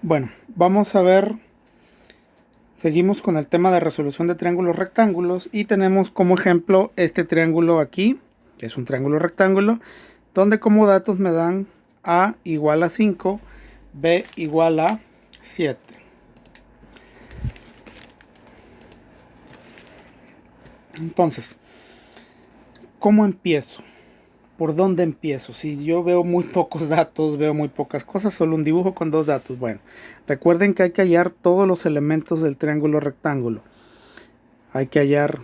Bueno, vamos a ver, seguimos con el tema de resolución de triángulos rectángulos y tenemos como ejemplo este triángulo aquí, que es un triángulo rectángulo, donde como datos me dan A igual a 5, B igual a 7. Entonces, ¿cómo empiezo? ¿Por dónde empiezo? Si yo veo muy pocos datos, veo muy pocas cosas, solo un dibujo con dos datos. Bueno, recuerden que hay que hallar todos los elementos del triángulo rectángulo. Hay que hallar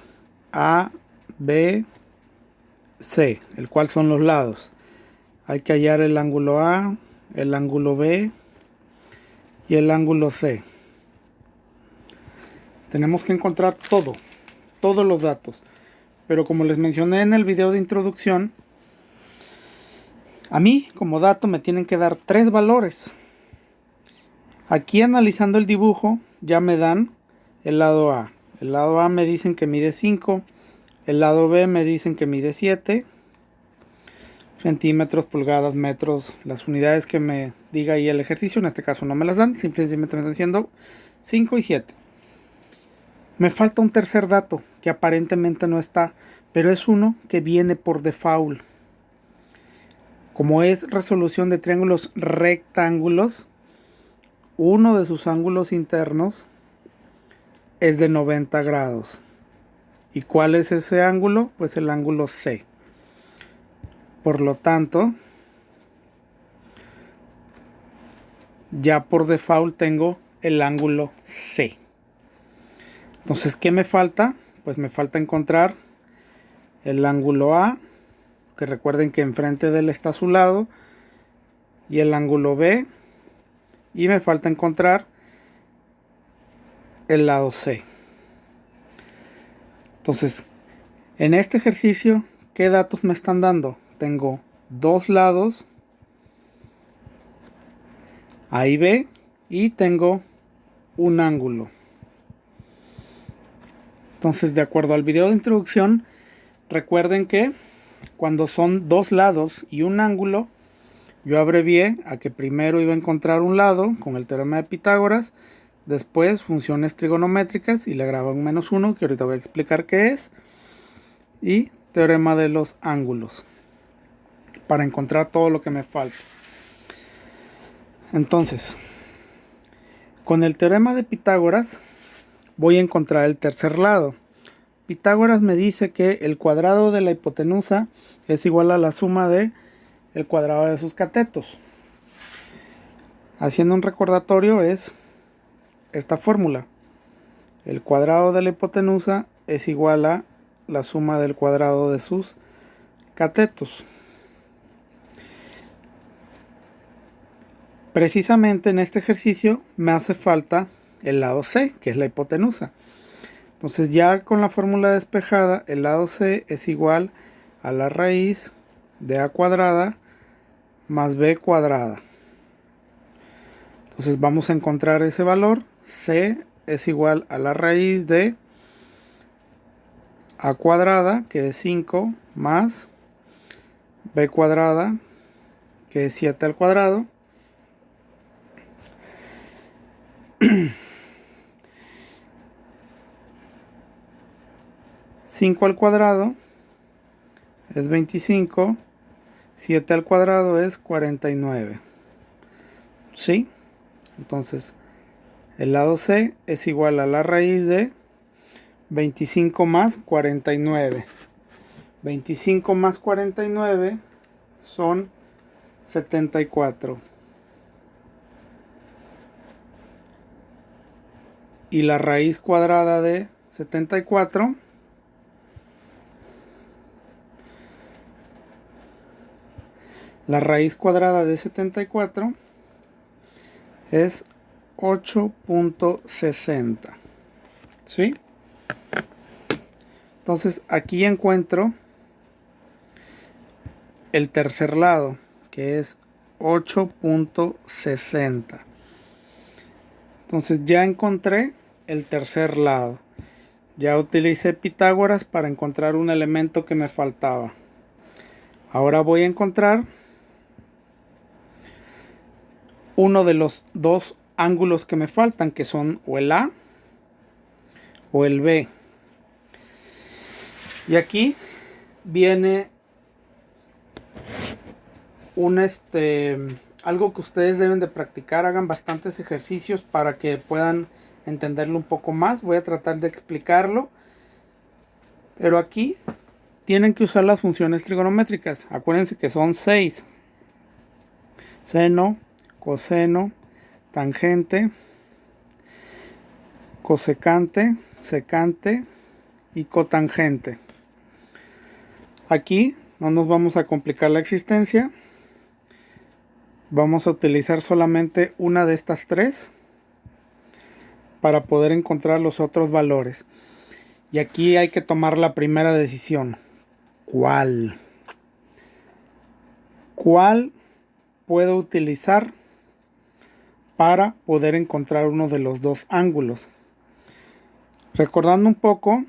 A, B, C, el cual son los lados. Hay que hallar el ángulo A, el ángulo B y el ángulo C. Tenemos que encontrar todos los datos. Pero como les mencioné en el video de introducción, a mí como dato me tienen que dar tres valores. Aquí analizando el dibujo ya me dan el lado A. El lado A me dicen que mide 5, el lado B me dicen que mide 7 centímetros, pulgadas, metros, las unidades que me diga ahí el ejercicio, en este caso no me las dan, simplemente me están diciendo 5 y 7. Me falta un tercer dato que aparentemente no está, pero es uno que viene por default. Como es resolución de triángulos rectángulos, uno de sus ángulos internos es de 90 grados. ¿Y cuál es ese ángulo? Pues el ángulo C. Por lo tanto, ya por default tengo el ángulo C. Entonces, ¿qué me falta? Pues me falta encontrar el ángulo A, que recuerden que enfrente de él está a su lado, y el ángulo B, y me falta encontrar el lado C. Entonces, en este ejercicio, ¿qué datos me están dando? Tengo dos lados, A y B, y tengo un ángulo. Entonces, de acuerdo al video de introducción, recuerden que cuando son dos lados y un ángulo, yo abrevié a que primero iba a encontrar un lado con el teorema de Pitágoras, después funciones trigonométricas y le agrego un -1, que ahorita voy a explicar qué es, y teorema de los ángulos, para encontrar todo lo que me falta. Entonces, con el teorema de Pitágoras voy a encontrar el tercer lado. Pitágoras me dice que el cuadrado de la hipotenusa es igual a la suma de el cuadrado de sus catetos. Haciendo un recordatorio es esta fórmula. El cuadrado de la hipotenusa es igual a la suma del cuadrado de sus catetos. Precisamente en este ejercicio me hace falta el lado C, que es la hipotenusa. Entonces ya con la fórmula despejada, el lado C es igual a la raíz de A cuadrada más B cuadrada. Entonces vamos a encontrar ese valor. C es igual a la raíz de A cuadrada, que es 5, más B cuadrada, que es 7 al cuadrado. Cinco al cuadrado es 25, 7 al cuadrado es 49. ¿Sí? Entonces, el lado C es igual a la raíz de 25 más 49. 25 más 49 son 74. Y la raíz cuadrada de 74 es 8.60. ¿Sí? Entonces aquí encuentro el tercer lado, que es 8.60. Entonces ya encontré el tercer lado. Ya utilicé Pitágoras para encontrar un elemento que me faltaba. Ahora voy a encontrar uno de los dos ángulos que me faltan, que son o el A o el B. Y aquí viene algo que ustedes deben de practicar. Hagan bastantes ejercicios para que puedan entenderlo un poco más. Voy a tratar de explicarlo, pero aquí tienen que usar las funciones trigonométricas. Acuérdense que son 6: seno, coseno, tangente, cosecante, secante y cotangente. Aquí no nos vamos a complicar la existencia. Vamos a utilizar solamente una de estas tres para poder encontrar los otros valores. Y aquí hay que tomar la primera decisión. ¿Cuál? ¿Cuál puedo utilizar para poder encontrar uno de los dos ángulos? Recordando un poco,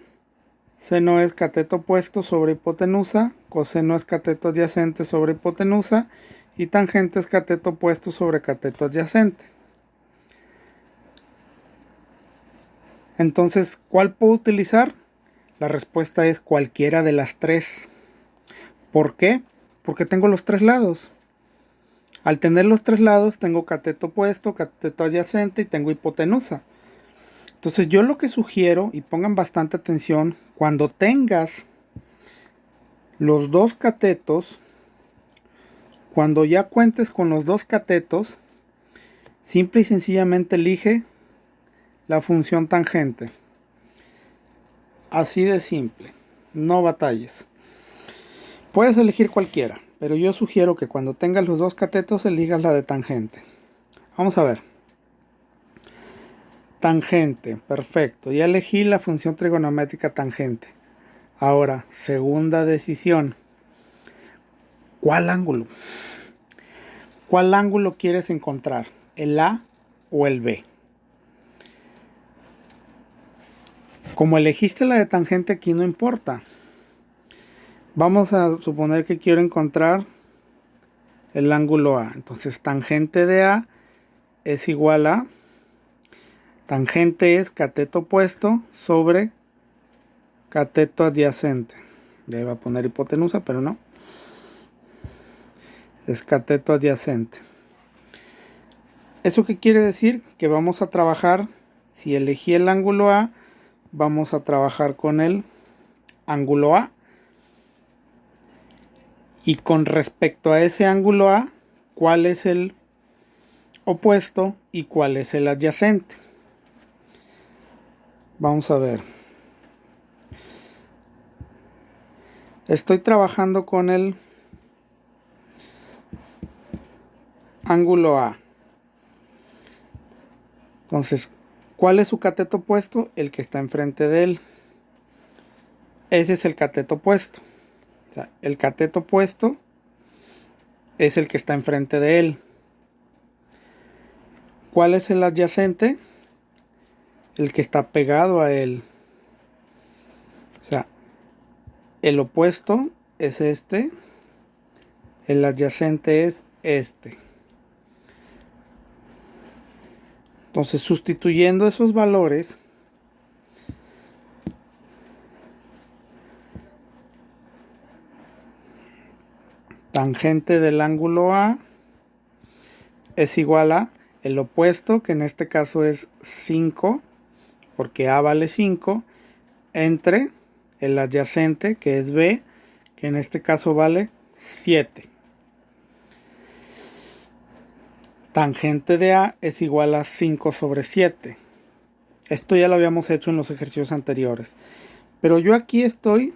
seno es cateto opuesto sobre hipotenusa, coseno es cateto adyacente sobre hipotenusa y tangente es cateto opuesto sobre cateto adyacente. Entonces, ¿cuál puedo utilizar? La respuesta es cualquiera de las tres. ¿Por qué? Porque tengo los tres lados. Al tener los tres lados, tengo cateto opuesto, cateto adyacente y tengo hipotenusa. Entonces, yo lo que sugiero, y pongan bastante atención, cuando tengas los dos catetos, cuando ya cuentes con los dos catetos, simple y sencillamente elige la función tangente. Así de simple, no batalles. Puedes elegir cualquiera, pero yo sugiero que cuando tengas los dos catetos elijas la de tangente. Vamos a ver. Tangente, perfecto. Ya elegí la función trigonométrica tangente. Ahora, segunda decisión. ¿Cuál ángulo? ¿Cuál ángulo quieres encontrar? ¿El A o el B? Como elegiste la de tangente, aquí no importa. Vamos a suponer que quiero encontrar el ángulo A. Entonces, tangente de A es igual a... Tangente es cateto opuesto sobre cateto adyacente. Ya iba a poner hipotenusa, pero no. Es cateto adyacente. ¿Eso qué quiere decir? Que vamos a trabajar, si elegí el ángulo A, vamos a trabajar con el ángulo A. Y con respecto a ese ángulo A, ¿cuál es el opuesto y cuál es el adyacente? Vamos a ver. Estoy trabajando con el ángulo A. Entonces, ¿cuál es su cateto opuesto? El que está enfrente de él. Ese es el cateto opuesto. O sea, el cateto opuesto es el que está enfrente de él. ¿Cuál es el adyacente? El que está pegado a él. O sea, el opuesto es este. El adyacente es este. Entonces, sustituyendo esos valores, tangente del ángulo A es igual a el opuesto, que en este caso es 5, porque A vale 5, entre el adyacente, que es B, que en este caso vale 7. Tangente de A es igual a 5 sobre 7. Esto ya lo habíamos hecho en los ejercicios anteriores. Pero yo aquí estoy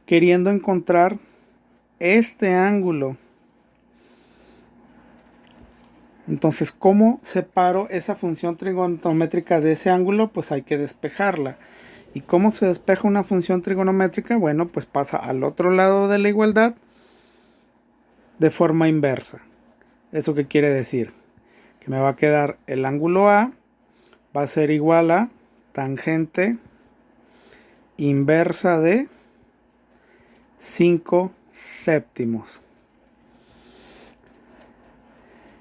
queriendo encontrar este ángulo. Entonces, ¿cómo separo esa función trigonométrica de ese ángulo? Pues hay que despejarla. ¿Y cómo se despeja una función trigonométrica? Bueno, pues pasa al otro lado de la igualdad de forma inversa. ¿Eso qué quiere decir? Que me va a quedar el ángulo A va a ser igual a tangente inversa de 5 séptimos.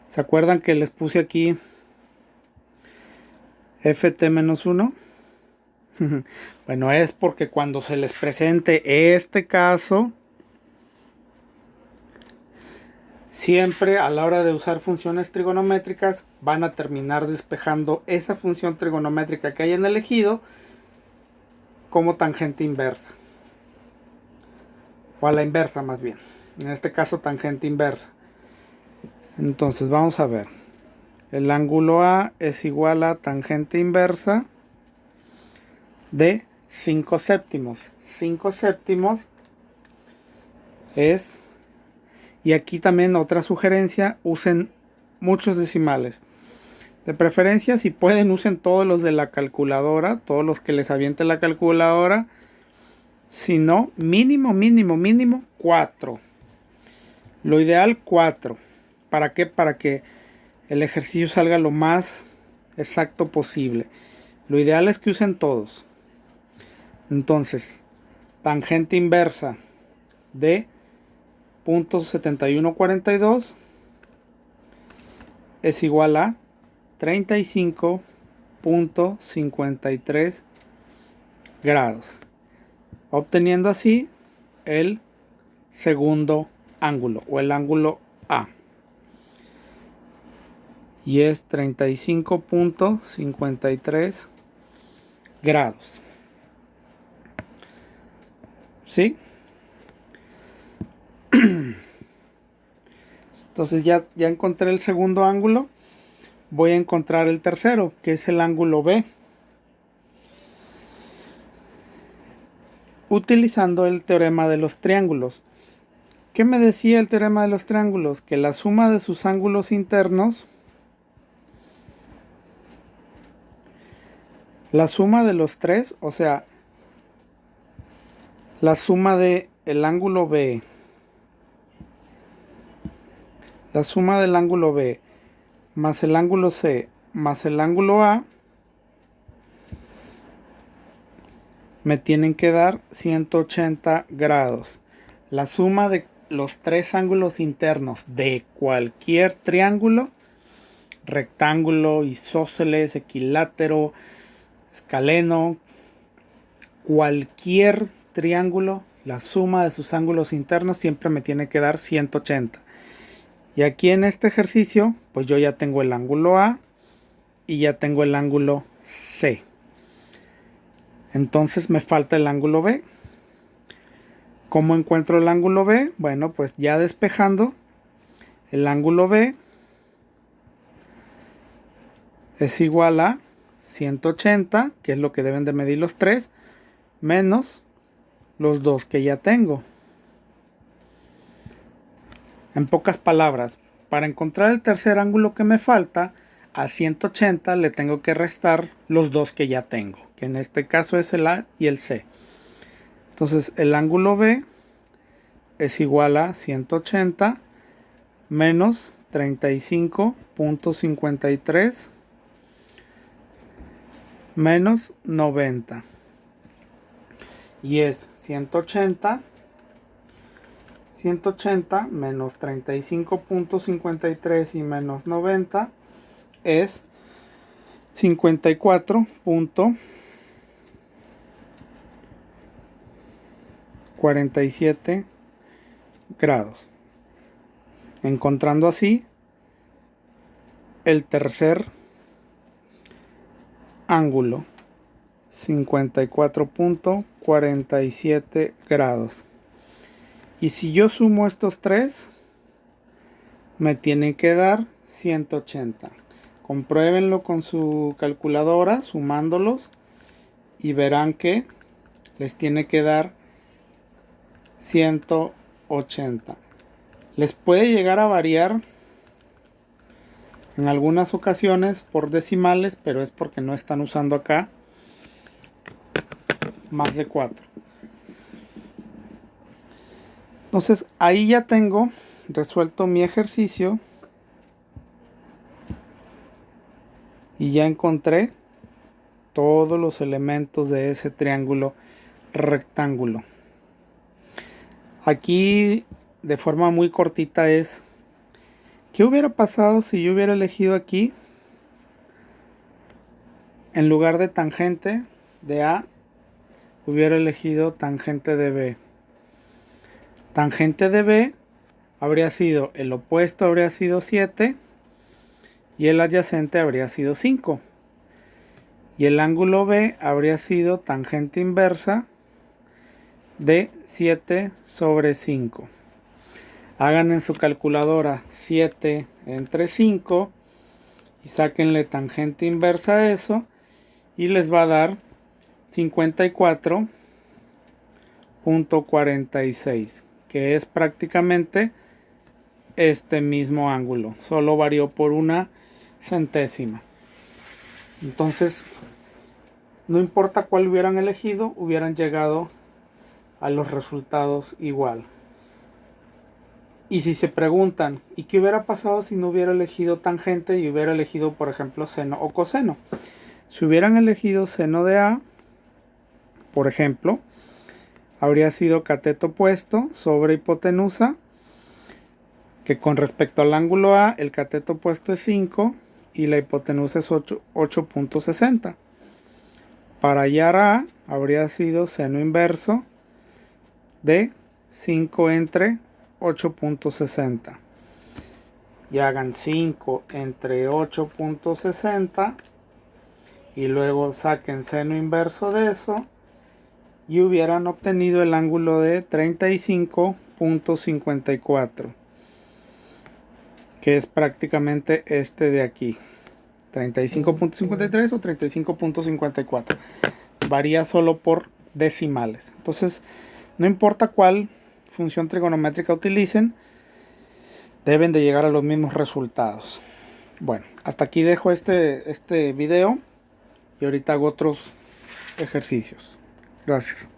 ¿Se acuerdan que les puse aquí ft menos 1. Bueno, es porque cuando se les presente este caso, siempre a la hora de usar funciones trigonométricas van a terminar despejando esa función trigonométrica que hayan elegido como tangente inversa. O a la inversa más bien. En este caso tangente inversa. Entonces vamos a ver. El ángulo A es igual a tangente inversa de 5 séptimos. 5 séptimos es... Y aquí también otra sugerencia, usen muchos decimales. De preferencia, si pueden, usen todos los de la calculadora, todos los que les aviente la calculadora. Si no, mínimo 4. Lo ideal 4. ¿Para qué? Para que el ejercicio salga lo más exacto posible. Lo ideal es que usen todos. Entonces, tangente inversa de .7142 es igual a 35.53 grados, obteniendo así el segundo ángulo o el ángulo A, y es 35.53 grados. ¿Sí? Entonces ya encontré el segundo ángulo. Voy a encontrar el tercero, que es el ángulo B, utilizando el teorema de los triángulos. ¿Qué me decía el teorema de los triángulos? Que la suma de sus ángulos internos, la suma de los tres, o sea, la suma de el ángulo B, la suma del ángulo B más el ángulo C más el ángulo A me tienen que dar 180 grados. La suma de los tres ángulos internos de cualquier triángulo, rectángulo, isósceles, equilátero, escaleno, cualquier triángulo, la suma de sus ángulos internos siempre me tiene que dar 180. Y aquí en este ejercicio, pues yo ya tengo el ángulo A y ya tengo el ángulo C. Entonces me falta el ángulo B. ¿Cómo encuentro el ángulo B? Bueno, pues ya despejando, el ángulo B es igual a 180, que es lo que deben de medir los tres, menos los dos que ya tengo. En pocas palabras, para encontrar el tercer ángulo que me falta, a 180 le tengo que restar los dos que ya tengo, que en este caso es el A y el C. Entonces el ángulo B es igual a 180 menos 35.53 menos 90. Y es 180 menos 35.53 y menos 90 es 54.47 grados. Encontrando así el tercer ángulo, 54.47 grados. Y si yo sumo estos tres, me tienen que dar 180. Compruébenlo con su calculadora, sumándolos, y verán que les tiene que dar 180. Les puede llegar a variar en algunas ocasiones por decimales, pero es porque no están usando acá más de 4. Entonces ahí ya tengo resuelto mi ejercicio y ya encontré todos los elementos de ese triángulo rectángulo. Aquí de forma muy cortita es: ¿qué hubiera pasado si yo hubiera elegido aquí en lugar de tangente de A, hubiera elegido tangente de B. Tangente de B habría sido, el opuesto habría sido 7 y el adyacente habría sido 5. Y el ángulo B habría sido tangente inversa de 7 sobre 5. Hagan en su calculadora 7 entre 5 y sáquenle tangente inversa a eso y les va a dar 54.46, que es prácticamente este mismo ángulo, solo varió por una centésima. Entonces, no importa cuál hubieran elegido, hubieran llegado a los resultados igual. Y si se preguntan, ¿y qué hubiera pasado si no hubiera elegido tangente y hubiera elegido, por ejemplo, seno o coseno? Si hubieran elegido seno de A, por ejemplo, habría sido cateto opuesto sobre hipotenusa, que con respecto al ángulo A, el cateto opuesto es 5 y la hipotenusa es 8.60. Para hallar A, habría sido seno inverso de 5 entre 8.60. Y hagan 5 entre 8.60 y luego saquen seno inverso de eso y hubieran obtenido el ángulo de 35.54, que es prácticamente este de aquí, 35.53 o 35.54. Varía solo por decimales. Entonces, no importa cuál función trigonométrica utilicen, deben de llegar a los mismos resultados. Bueno, hasta aquí dejo este video y ahorita hago otros ejercicios. Gracias.